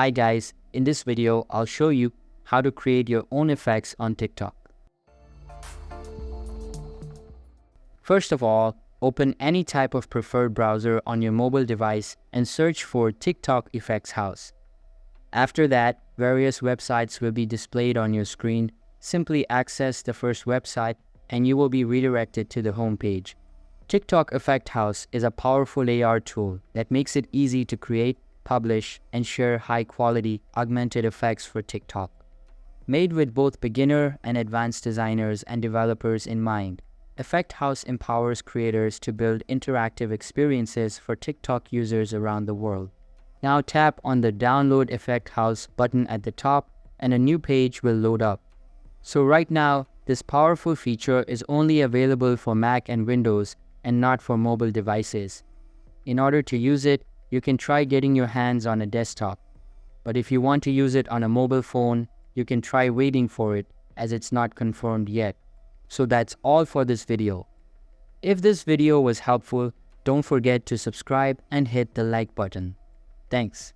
Hi guys, in this video, I'll show you how to create your own effects on TikTok. First of all, open any type of preferred browser on your mobile device and search for TikTok Effects House. After that, various websites will be displayed on your screen. Simply access the first website and you will be redirected to the home page. TikTok Effect House is a powerful AR tool that makes it easy to create, publish, and share high-quality augmented effects for TikTok. Made with both beginner and advanced designers and developers in mind, Effect House empowers creators to build interactive experiences for TikTok users around the world. Now tap on the Download Effect House button at the top and a new page will load up. So right now, this powerful feature is only available for Mac and Windows and not for mobile devices. In order to use it, you can try getting your hands on a desktop. But if you want to use it on a mobile phone, you can try waiting for it as it's not confirmed yet. So that's all for this video. If this video was helpful, don't forget to subscribe and hit the like button. Thanks.